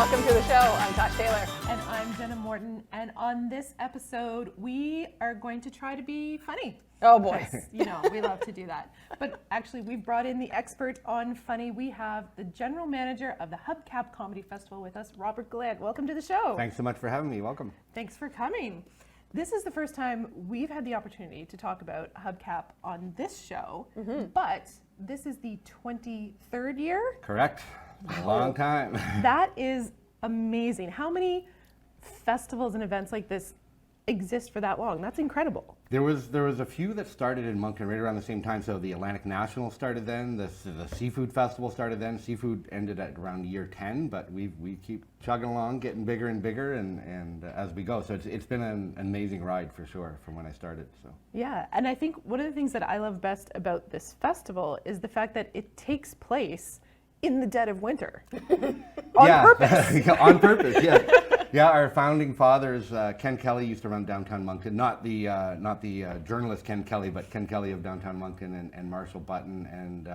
welcome to the show. I'm Tosh Taylor. And I'm Jenna Morton. And on this episode, we are going to try to be funny. Oh boy. You know, we love to do that. But actually, we've brought in the expert on funny. We have the General Manager of the Hubcap Comedy Festival with us, Robert Gallant. Welcome to the show. Thanks so much for having me. Welcome. Thanks for coming. This is the first time we've had the opportunity to talk about Hubcap on this show, but this is the 23rd year? Correct. A long time. That is amazing. How many festivals and events like this exist for that long? That's incredible. There was a few that started in Moncton right around the same time. So the Atlantic National started then. The Seafood Festival started then. Seafood ended at around year 10, but we keep chugging along, getting bigger and bigger, and as we go. So it's been an amazing ride for sure from when I started. So yeah, and I think one of the things that I love best about this festival is the fact that it takes place in the dead of winter. On purpose. On purpose, yeah. Yeah, our founding fathers, Ken Kelly used to run downtown Moncton, not the journalist Ken Kelly, but Ken Kelly of downtown Moncton and Marshall Button and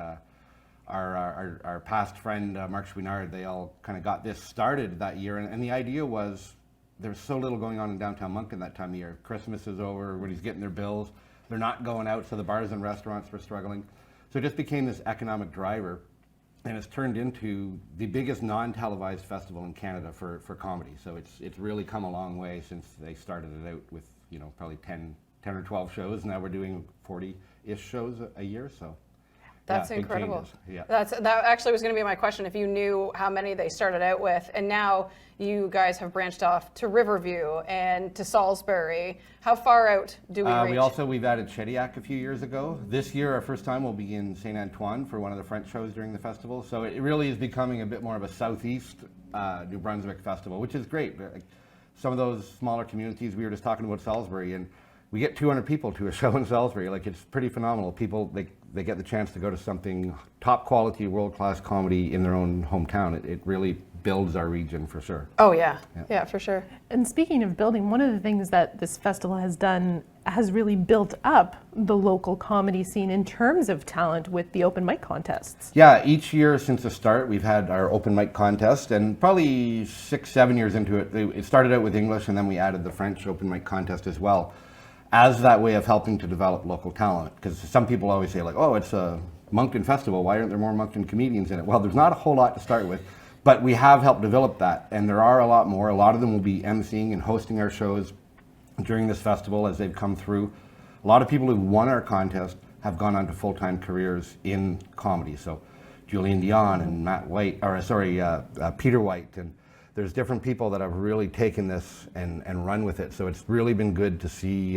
our past friend Mark Chouinard. They all kind of got this started that year, and the idea was there was so little going on in downtown Moncton that time of year. Christmas is over, everybody's getting their bills, they're not going out, so the bars and restaurants were struggling. So it just became this economic driver. And it's turned into the biggest non-televised festival in Canada for comedy. So it's really come a long way since they started it out with, you know, probably 10 or 12 shows. Now we're doing 40-ish shows a year. So that's yeah, incredible. Yeah. That actually was going to be my question, if you knew how many they started out with. And now you guys have branched off to Riverview and to Salisbury. How far out do we reach? We've added Shediac a few years ago. This year, our first time will be in Saint Antoine for one of the French shows during the festival. So it really is becoming a bit more of a Southeast New Brunswick festival, which is great. Like, some of those smaller communities, we were just talking about Salisbury, and we get 200 people to a show in Salisbury. Like, it's pretty phenomenal. People, they get the chance to go to something top quality, world-class comedy in their own hometown. It really builds our region for sure. Oh yeah, for sure. And speaking of building, one of the things that this festival has done has really built up the local comedy scene in terms of talent with the open mic contests. Yeah, each year since the start, we've had our open mic contest, and probably 6-7 years into it, it started out with English, and then we added the French open mic contest as well, as that way of helping to develop local talent. Because some people always say, like, oh, it's a Moncton festival, why aren't there more Moncton comedians in it? Well, there's not a whole lot to start with, but we have helped develop that, and there are a lot more. A lot of them will be emceeing and hosting our shows during this festival as they've come through. A lot of people who won our contest have gone on to full-time careers in comedy. So Julian Dion and Peter White, and there's different people that have really taken this and run with it. So it's really been good to see.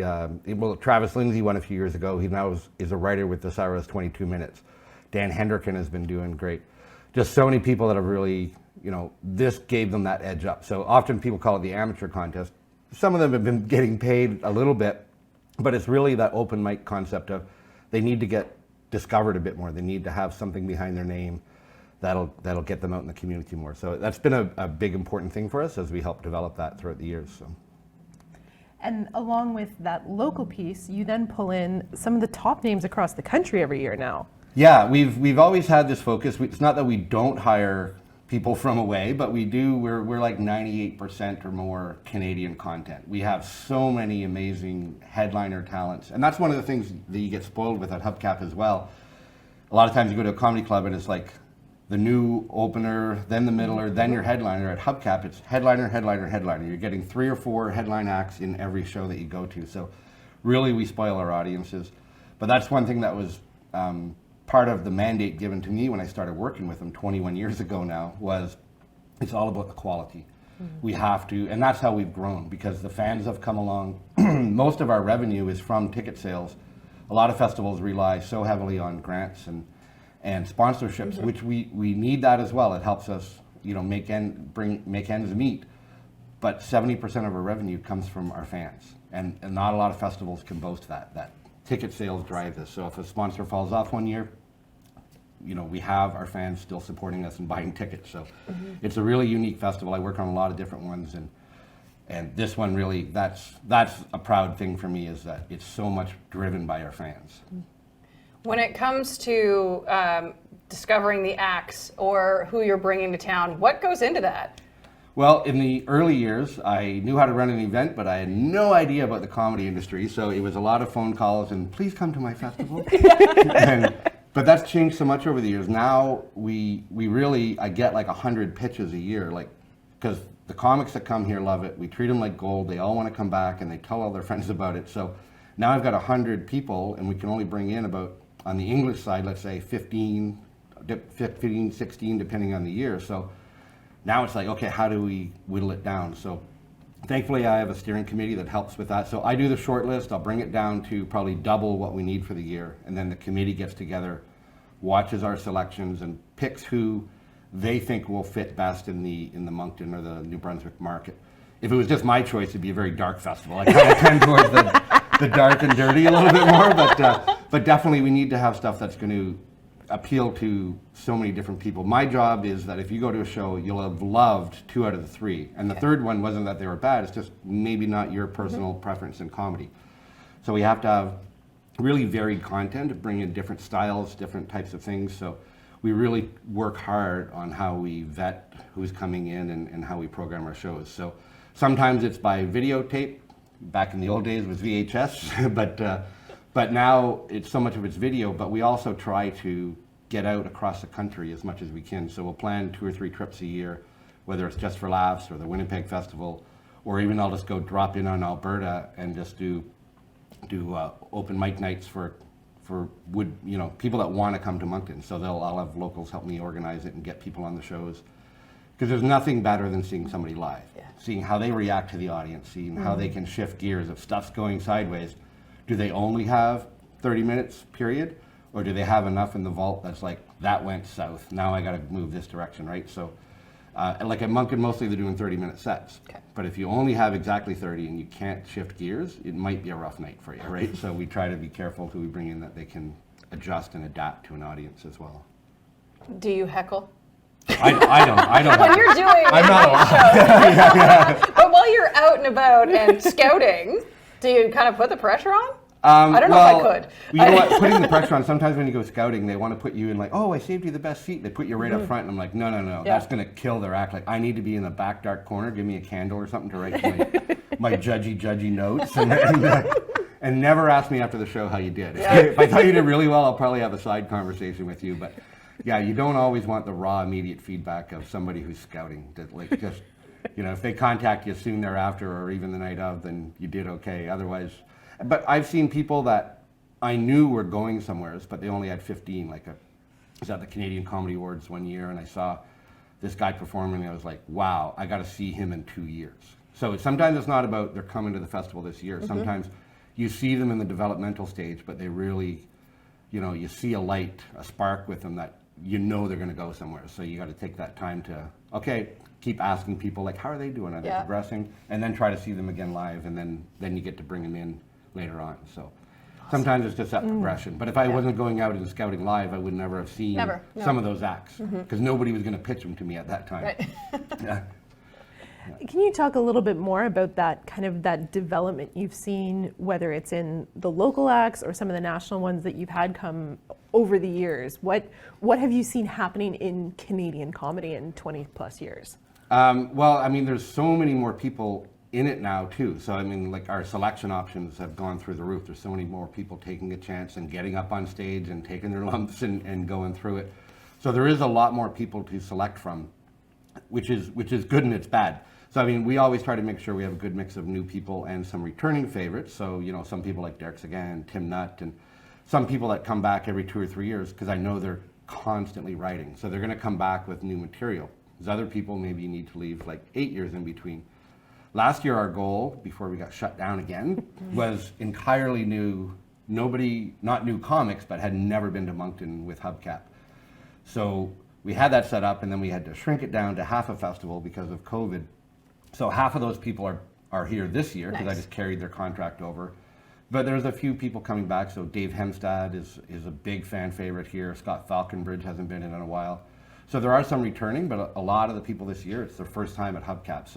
Travis Lindsay won a few years ago. He now is a writer with the Cyrus 22 Minutes. Dan Hendricken has been doing great. Just so many people that have really, you know, this gave them that edge up. So often people call it the amateur contest. Some of them have been getting paid a little bit, but it's really that open mic concept of they need to get discovered a bit more. They need to have something behind their name that'll get them out in the community more. So that's been a big important thing for us as we help develop that throughout the years. So. And along with that local piece, you then pull in some of the top names across the country every year now. Yeah, we've always had this focus. It's not that we don't hire people from away, but we do. We're like 98% or more Canadian content. We have so many amazing headliner talents, and that's one of the things that you get spoiled with at Hubcap as well. A lot of times you go to a comedy club and it's like the new opener, then the middler, then your headliner. At Hubcap, it's headliner, headliner, headliner. You're getting 3 or 4 headline acts in every show that you go to. So really, we spoil our audiences. But that's one thing that was part of the mandate given to me when I started working with them 21 years ago now, was it's all about the quality. We have to, and that's how we've grown, because the fans have come along. Most of our revenue is from ticket sales. A lot of festivals rely so heavily on grants and sponsorships, which we need that as well. It helps us, you know, make ends meet. But 70% of our revenue comes from our fans, and not a lot of festivals can boast that ticket sales drive this. So if a sponsor falls off one year, you know, we have our fans still supporting us and buying tickets. So it's a really unique festival. I work on a lot of different ones, and this one really, that's a proud thing for me, is that it's so much driven by our fans. When it comes to discovering the acts or who you're bringing to town, what goes into that? Well, in the early years, I knew how to run an event, but I had no idea about the comedy industry. So it was a lot of phone calls and please come to my festival. But that's changed so much over the years. Now we really, I get like 100 pitches a year, like, because the comics that come here love it. We treat them like gold. They all want to come back and they tell all their friends about it. So now I've got 100 people and we can only bring in about, on the English side, let's say 15, 16, depending on the year. So now it's like, okay, how do we whittle it down? So thankfully I have a steering committee that helps with that. So I do the short list, I'll bring it down to probably double what we need for the year. And then the committee gets together, watches our selections and picks who they think will fit best in the Moncton or the New Brunswick market. If it was just my choice, it'd be a very dark festival. I kind of tend towards the dark and dirty a little bit more, but definitely we need to have stuff that's going to appeal to so many different people. My job is that if you go to a show, you'll have loved 2 out of the 3. And the third one wasn't that they were bad, it's just maybe not your personal preference in comedy. So we have to have really varied content to bring in different styles, different types of things. So we really work hard on how we vet who's coming in and how we program our shows. So sometimes it's by videotape. Back in the old days it was VHS, but now it's so much of it's video, but we also try to get out across the country as much as we can. So we'll plan 2 or 3 trips a year, whether it's Just for Laughs or the Winnipeg Festival, or even I'll just go drop in on Alberta and just do open mic nights for people that want to come to Moncton. So I'll have locals help me organize it and get people on the shows. Because there's nothing better than seeing somebody live, seeing how they react to the audience, seeing how they can shift gears. If stuff's going sideways, do they only have 30 minutes, period? Or do they have enough in the vault that's like, that went south, now I got to move this direction, right? So, like at Moncton, mostly they're doing 30-minute sets. Okay. But if you only have exactly 30 and you can't shift gears, it might be a rough night for you, right? So we try to be careful who we bring in that they can adjust and adapt to an audience as well. Do you heckle? I don't. When you're doing I'm not allowed. But while you're out and about and scouting, do you kind of put the pressure on? I don't know if I could. You know what? Putting the pressure on, sometimes when you go scouting, they want to put you in like, oh, I saved you the best seat. They put you right up front, and I'm like, no. That's going to kill their act. Like, I need to be in the back dark corner. Give me a candle or something to write my judgy notes. And never ask me after the show how you did. If I thought you did really well, I'll probably have a side conversation with you. But yeah, you don't always want the raw, immediate feedback of somebody who's scouting. That like just, if they contact you soon thereafter or even the night of, then you did okay. Otherwise. But I've seen people that I knew were going somewhere, but they only had 15. Like I was at the Canadian Comedy Awards one year, and I saw this guy performing, and I was like, wow, I got to see him in 2 years. So sometimes it's not about they're coming to the festival this year. Sometimes you see them in the developmental stage, but they really, you see a light, a spark with them that they're going to go somewhere. So you got to take that time to, keep asking people, like, how are they doing? Are they progressing? And then try to see them again live, and then you get to bring them in later on. So sometimes it's just that progression. But if I wasn't going out and scouting live, I would never have seen some of those acts because nobody was going to pitch them to me at that time. Right. Yeah. Can you talk a little bit more about that kind of that development you've seen, whether it's in the local acts or some of the national ones that you've had come over the years? What have you seen happening in Canadian comedy in 20 plus years? There's so many more people in it now too. So like our selection options have gone through the roof. There's so many more people taking a chance and getting up on stage and taking their lumps and going through it. So there is a lot more people to select from, which is good and it's bad. So we always try to make sure we have a good mix of new people and some returning favorites. So some people like Derek Sagan, Tim Nutt, and some people that come back every 2 or 3 years because I know they're constantly writing. So they're going to come back with new material. There's other people maybe you need to leave like 8 years in between. Last year, our goal, before we got shut down again, was entirely new, not new comics, but had never been to Moncton with Hubcap. So we had that set up, and then we had to shrink it down to half a festival because of COVID. So half of those people are here this year, because I just carried their contract over. But there's a few people coming back, so Dave Hemstad is a big fan favorite here. Scott Falconbridge hasn't been in a while. So there are some returning, but a lot of the people this year, it's their first time at Hubcap.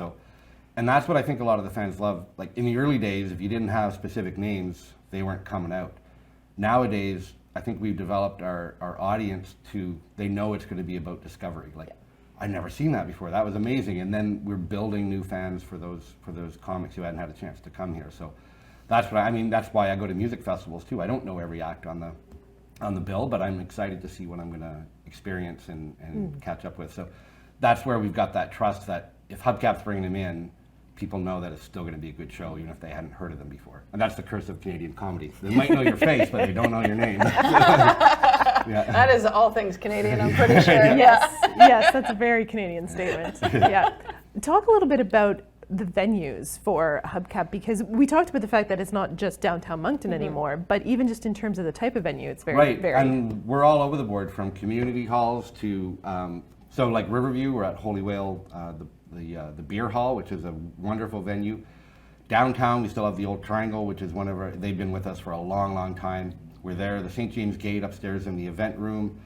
And that's what I think a lot of the fans love. Like in the early days, if you didn't have specific names, they weren't coming out. Nowadays, I think we've developed our audience they know it's going to be about discovery. Like I'd never seen that before. That was amazing. And then we're building new fans for those comics who hadn't had a chance to come here. So that's what I mean. That's why I go to music festivals too. I don't know every act on the bill, but I'm excited to see what I'm going to experience and catch up with. So that's where we've got that trust that if Hubcap's bringing them in, people know that it's still going to be a good show, even if they hadn't heard of them before. And that's the curse of Canadian comedy. They might know your face, but they don't know your name. Yeah. That is all things Canadian, I'm pretty sure. Yes, that's a very Canadian statement. Yeah. Talk a little bit about the venues for Hubcap, because we talked about the fact that it's not just downtown Moncton anymore, but even just in terms of the type of venue, it's very varied. And we're all over the board, from community halls to, so like Riverview, we're at Holy Whale, the beer hall, which is a wonderful venue. Downtown, we still have the Old Triangle, which is they've been with us for a long, long time. We're there, the St. James Gate upstairs in the event room.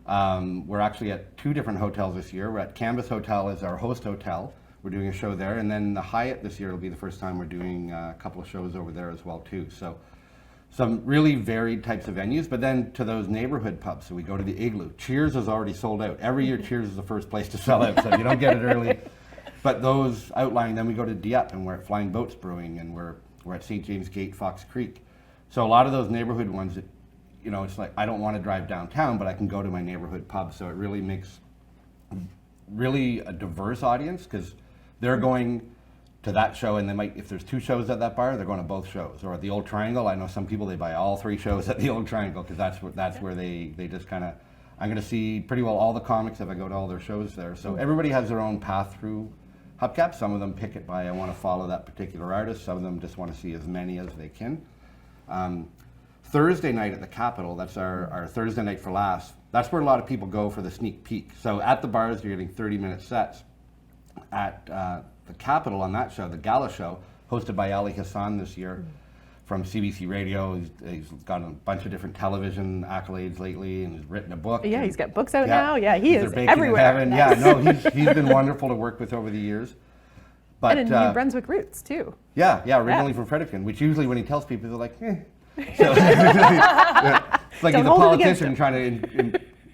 We're actually at 2 different hotels this year. We're at Canvas Hotel as our host hotel. We're doing a show there. And then the Hyatt this year will be the first time we're doing a couple of shows over there as well too. So some really varied types of venues, but then to those neighborhood pubs. So we go to the Igloo. Cheers is already sold out. Every year Cheers is the first place to sell out, so if you don't get it early. But those outlying, then we go to Dieppe, and we're at Flying Boats Brewing, and we're at St. James Gate, Fox Creek. So a lot of those neighborhood ones that, it's like I don't want to drive downtown, but I can go to my neighborhood pub. So it really makes really a diverse audience, because they're going to that show, and they might, if there's 2 shows at that bar, they're going to both shows. Or at the Old Triangle, I know some people, they buy all 3 shows at the Old Triangle, because that's where they just kind of, I'm going to see pretty well all the comics if I go to all their shows there. So everybody has their own path through Hubcap. Some of them pick it by, I want to follow that particular artist. Some of them just want to see as many as they can. Thursday night at the Capitol, that's our Thursday night for laughs. That's where a lot of people go for the sneak peek. So at the bars, you're getting 30-minute sets. At the Capitol on that show, the gala show, hosted by Ali Hassan this year from CBC Radio. He's got a bunch of different television accolades lately, and he's written a book. Yeah, he's got books out now. Yeah, he is Baking everywhere. In Heaven. Yeah, no, he's been wonderful to work with over the years. But, and in New Brunswick roots too. Yeah, originally from Fredericton, which usually when he tells people, they're like, eh. So, it's like he's a politician trying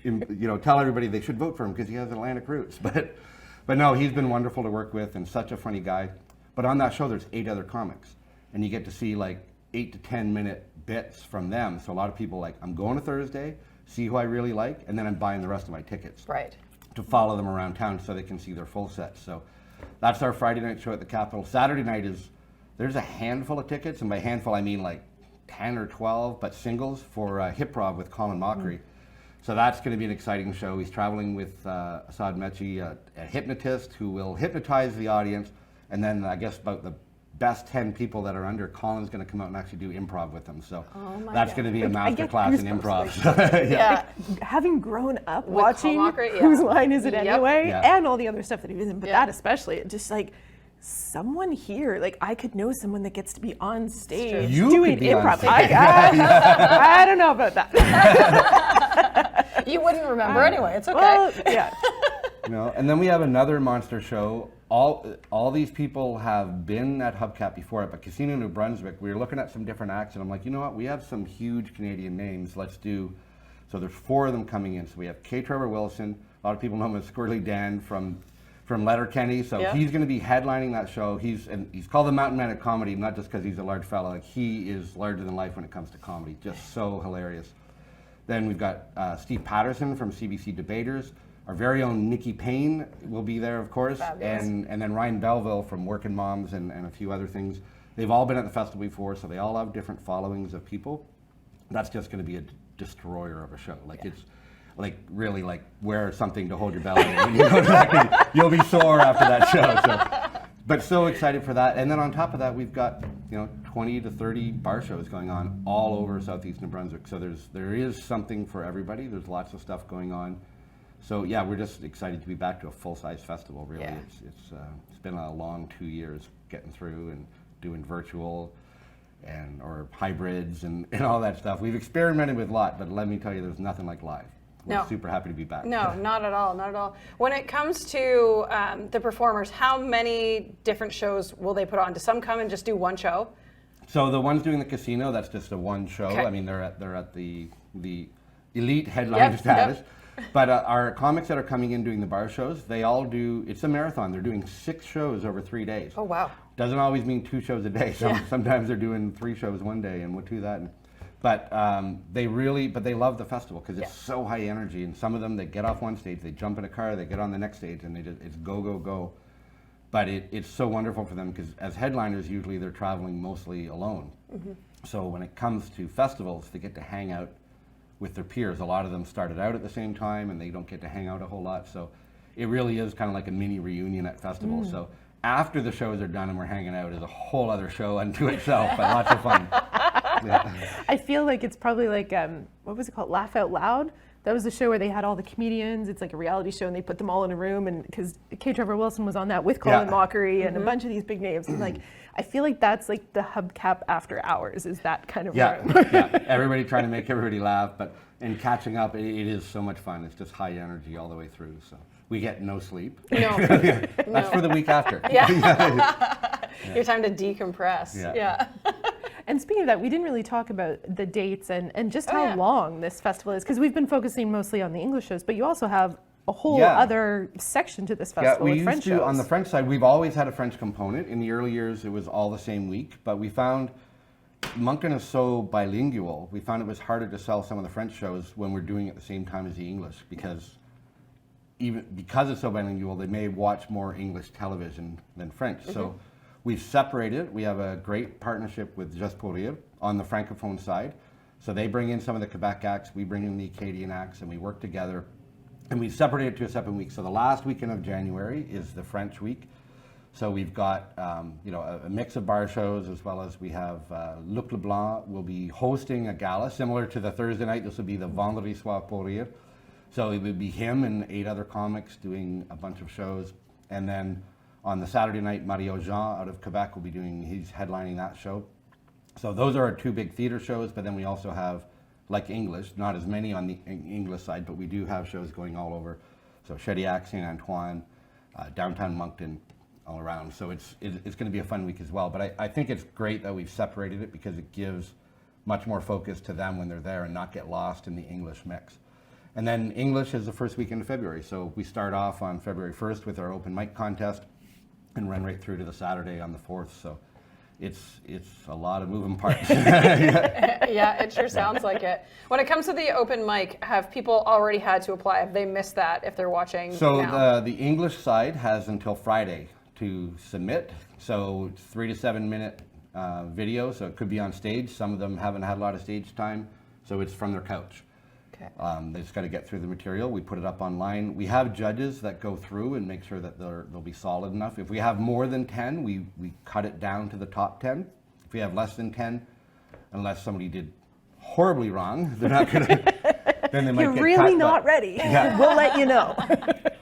to tell everybody they should vote for him because he has Atlantic roots. But no, he's been wonderful to work with and such a funny guy. But on that show, there's 8 other comics, and you get to see like 8 to 10 minute bits from them. So a lot of people like, I'm going to Thursday, see who I really like, and then I'm buying the rest of my tickets. Right. To follow them around town so they can see their full sets. So that's our Friday night show at the Capitol. Saturday night there's a handful of tickets, and by handful I mean like 10 or 12, but singles for Hip-Prov with Colin Mockery. So that's going to be an exciting show. He's traveling with Asad Mechi, a hypnotist who will hypnotize the audience, and then I guess about the best 10 people that are under, Colin's going to come out and actually do improv with them. So that's going to be a masterclass in improv. Like, having grown up with watching Whose Line Is It Anyway, and all the other stuff that he was in, but that especially, it just like, someone here, like I could know someone that gets to be on stage doing improv. I don't know about that. You wouldn't remember anyway. It's okay. Well, yeah. And then we have another monster show. All these people have been at Hubcap before, but Casino New Brunswick, we were looking at some different acts, and I'm like, you know what? We have some huge Canadian names. Let's do. So there's 4 of them coming in. So we have K. Trevor Wilson. A lot of people know him as Squirrely Dan from Letterkenny, so he's going to be headlining that show. He's called the Mountain Man of Comedy, not just because he's a large fella. Like, he is larger than life when it comes to comedy, just so hilarious. Then we've got Steve Patterson from CBC Debaters. Our very own Nikki Payne will be there, of course, and then Ryan Belleville from Working Moms and a few other things. They've all been at the festival before, so they all have different followings of people. That's just going to be a destroyer of a show. It's like really like wear something to hold your belly. You'll be sore after that show. So. But so excited for that. And then on top of that, we've got 20 to 30 bar shows going on all over Southeast New Brunswick. So there is something for everybody. There's lots of stuff going on. So yeah, we're just excited to be back to a full-size festival. Really, it's been a long 2 years getting through and doing virtual or hybrids and all that stuff. We've experimented with a lot, but let me tell you, there's nothing like live. We're super happy to be back. No, not at all, not at all. When it comes to the performers, how many different shows will they put on? Do some come and just do one show? So the ones doing the casino, that's just a one show. Okay. I mean, they're at the elite headline status. But our comics that are coming in doing the bar shows, they all do, it's a marathon. They're doing 6 shows over 3 days. Oh, wow. Doesn't always mean 2 shows a day. Sometimes they're doing 3 shows one day and we'll do that. But they love the festival because it's so high energy. And some of them, they get off one stage, they jump in a car, they get on the next stage, and it's go, go, go. But it's so wonderful for them because as headliners, usually they're traveling mostly alone. So when it comes to festivals, they get to hang out with their peers. A lot of them started out at the same time and they don't get to hang out a whole lot. So it really is kind of like a mini reunion at festivals. So after the shows are done and we're hanging out is a whole other show unto itself, but lots of fun. I feel like it's probably like, what was it called? Laugh Out Loud? That was the show where they had all the comedians. It's like a reality show and they put them all in a room, and because K. Trevor Wilson was on that with Colin Mockery and a bunch of these big names. And like, I feel like that's like the Hubcap after hours, is that kind of room. Everybody trying to make everybody laugh, but in catching up, it is so much fun. It's just high energy all the way through. So we get no sleep. No. That's for the week after. Your time to decompress. Yeah. And speaking of that, we didn't really talk about the dates and just how long this festival is, because we've been focusing mostly on the English shows, but you also have a whole other section to this festival with French shows. On the French side, we've always had a French component. In the early years, it was all the same week, but we found Moncton is so bilingual, we found it was harder to sell some of the French shows when we're doing it at the same time as the English, because it's so bilingual, they may watch more English television than French. So we've separated. We have a great partnership with Just Pour Rire on the Francophone side. So they bring in some of the Quebec acts, we bring in the Acadian acts, and we work together. And we've separated it to a separate week. So the last weekend of January is the French week. So we've got a mix of bar shows, as well as we have Luc Leblanc will be hosting a gala similar to the Thursday night. This will be the Vendredi Soir Pour Rire. So it would be him and 8 other comics doing a bunch of shows. And then on the Saturday night, Mario Jean out of Quebec will be he's headlining that show. So those are our 2 big theater shows, but then we also have, like English, not as many on the English side, but we do have shows going all over. So Chediac, Saint Antoine, downtown Moncton, all around. So it's going to be a fun week as well. But I think it's great that we've separated it because it gives much more focus to them when they're there and not get lost in the English mix. And then English is the first weekend of February. So we start off on February 1st with our open mic contest and run right through to the Saturday on the 4th. So it's a lot of moving parts. Yeah, it sure sounds like it. When it comes to the open mic, have people already had to apply? Have they missed that if they're watching now? The English side has until Friday to submit. So it's 3 to 7 minute video. So it could be on stage. Some of them haven't had a lot of stage time. So it's from their couch. Okay. They just got to get through the material. We put it up online. We have judges that go through and make sure that they'll be solid enough. If we have more than 10, we cut it down to the top 10. If we have less than 10, unless somebody did horribly wrong, they're not going to, then they might You're get really cut, not ready. We'll let you know.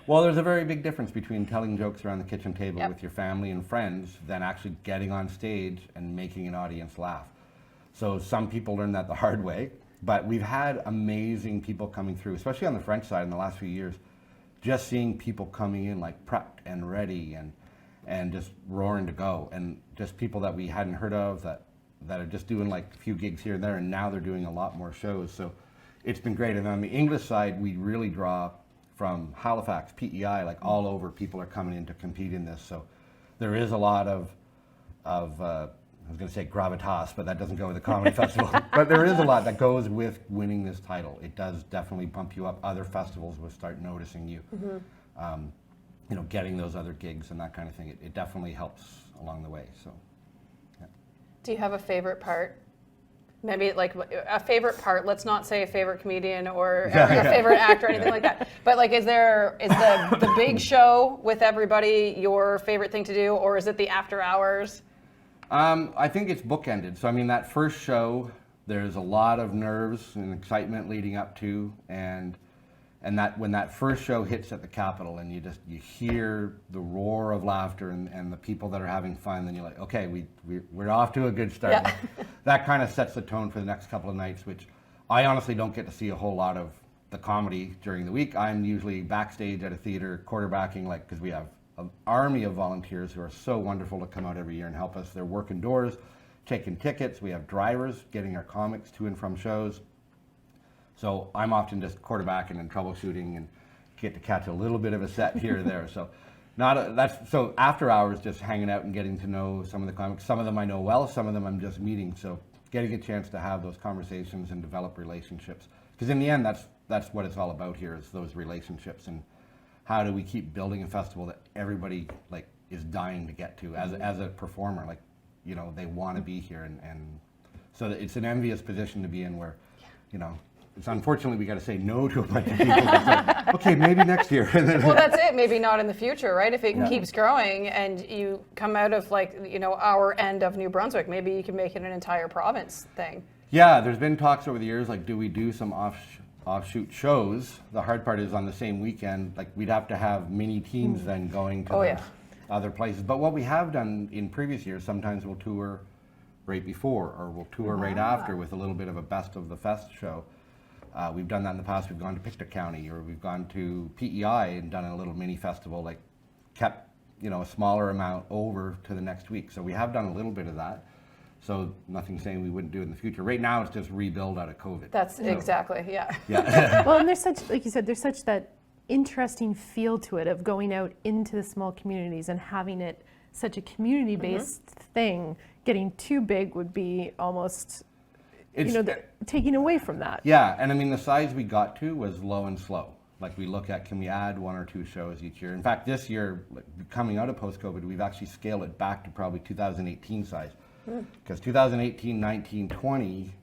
Well, there's a very big difference between telling jokes around the kitchen table with your family and friends than actually getting on stage and making an audience laugh. So some people learn that the hard way. But we've had amazing people coming through, especially on the French side in the last few years. Just seeing people coming in like prepped and ready and just roaring to go. And just people that we hadn't heard of that are just doing like a few gigs here and there, and now they're doing a lot more shows. So it's been great. And on the English side, we really draw from Halifax, PEI, like all over people are coming in to compete in this. So there is a lot of I was going to say gravitas, but that doesn't go with the comedy festival. But there is a lot that goes with winning this title. It does definitely bump you up. Other festivals will start noticing you. Getting those other gigs and that kind of thing. It definitely helps along the way. So, yeah. Do you have a favorite part? Maybe like a favorite part. Let's not say a favorite comedian or a favorite actor or anything like that. But like, is the big show with everybody your favorite thing to do, or is it the after hours? I think it's bookended. So I mean, that first show, there's a lot of nerves and excitement leading up to, and that when that first show hits at the Capitol and you hear the roar of laughter and the people that are having fun, then you're like, okay, we're off to a good start. Yeah. That kind of sets the tone for the next couple of nights, which I honestly don't get to see a whole lot of the comedy during the week. I'm usually backstage at a theater quarterbacking, because we have an army of volunteers who are so wonderful to come out every year and help us. They're working doors, taking tickets. We have drivers getting our comics to and from shows. So I'm often just quarterbacking and troubleshooting and get to catch a little bit of a set here or there. So so after hours, just hanging out and getting to know some of the comics. Some of them I know well, some of them I'm just meeting. So getting a chance to have those conversations and develop relationships. Because in the end, that's what it's all about here, is those relationships, and how do we keep building a festival that everybody like is dying to get to as a performer. Like, you know, they want to be here, and so it's an envious position to be in where, you know, it's unfortunately we got to say no to a bunch of people. Like, okay, maybe next year. Well, that's it. Maybe not in the future, right? If it keeps growing and you come out of, like, you know, our end of New Brunswick, maybe you can make it an entire province thing. Yeah, there's been talks over the years, like, do we do some offshoot shows? The hard part is on the same weekend, like, we'd have to have mini teams then going to those other places. But what we have done in previous years, sometimes we'll tour right before, or we'll tour right after with a little bit of a best of the fest show. We've done that in the past. We've gone to Pickle County, or we've gone to PEI and done a little mini festival, like kept, you know, a smaller amount over to the next week. So we have done a little bit of that. So nothing saying we wouldn't do it in the future. Right now, it's just rebuild out of COVID. That's exactly, yeah. Well, and there's such, like you said, there's such that interesting feel to it of going out into the small communities and having it such a community-based thing. Getting too big would be almost, taking away from that. Yeah, and I mean, the size we got to was low and slow. Like, we look at, can we add 1 or 2 shows each year? In fact, this year, coming out of post-COVID, we've actually scaled it back to probably 2018 size. Because 2018, 19, 20,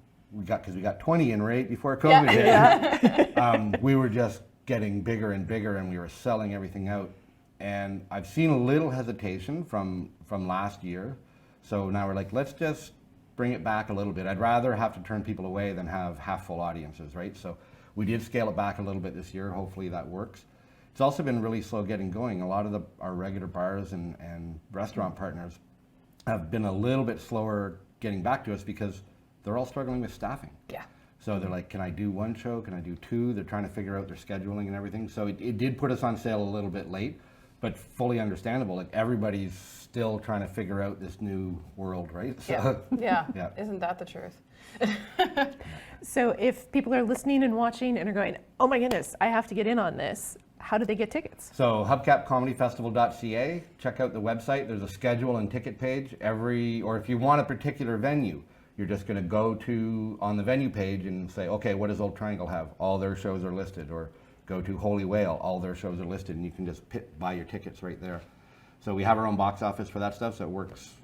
because we got 20 in right before COVID hit. We were just getting bigger and bigger, and we were selling everything out. And I've seen a little hesitation from last year. So now we're like, let's just bring it back a little bit. I'd rather have to turn people away than have half full audiences, right? So we did scale it back a little bit this year. Hopefully that works. It's also been really slow getting going. A lot of our regular bars and restaurant partners have been a little bit slower getting back to us because they're all struggling with staffing. Yeah. So they're like, can I do 1 show? Can I do 2? They're trying to figure out their scheduling and everything. So it did put us on sale a little bit late, but fully understandable. Like, everybody's still trying to figure out this new world, right? So, yeah. Isn't that the truth? So if people are listening and watching and are going, oh my goodness, I have to get in on this, how do they get tickets? So hubcapcomedyfestival.ca, check out the website. There's a schedule and ticket page or if you want a particular venue, you're just going to go to on the venue page and say, okay, what does Old Triangle have? All their shows are listed. Or go to Holy Whale, all their shows are listed, and you can just buy your tickets right there. So we have our own box office for that stuff, so it works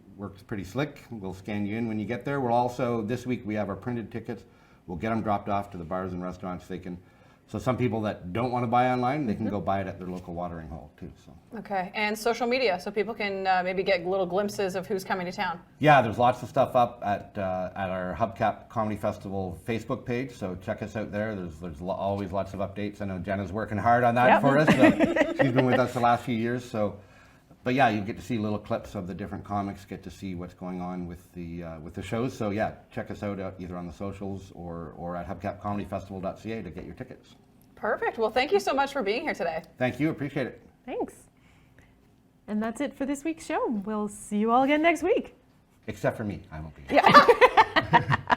pretty slick. We'll scan you in when you get there. We'll also, this week we have our printed tickets. We'll get them dropped off to the bars and restaurants. So some people that don't want to buy online, they can go buy it at their local watering hole too. So. Okay, and social media, so people can maybe get little glimpses of who's coming to town. Yeah, there's lots of stuff up at our Hubcap Comedy Festival Facebook page, so check us out there. There's always lots of updates. I know Jenna's working hard on that for us. So she's been with us the last few years. So, but yeah, you get to see little clips of the different comics, get to see what's going on with the shows. So yeah, check us out either on the socials or at hubcapcomedyfestival.ca to get your tickets. Perfect. Well, thank you so much for being here today. Thank you. Appreciate it. Thanks. And that's it for this week's show. We'll see you all again next week. Except for me. I won't be here. Yeah.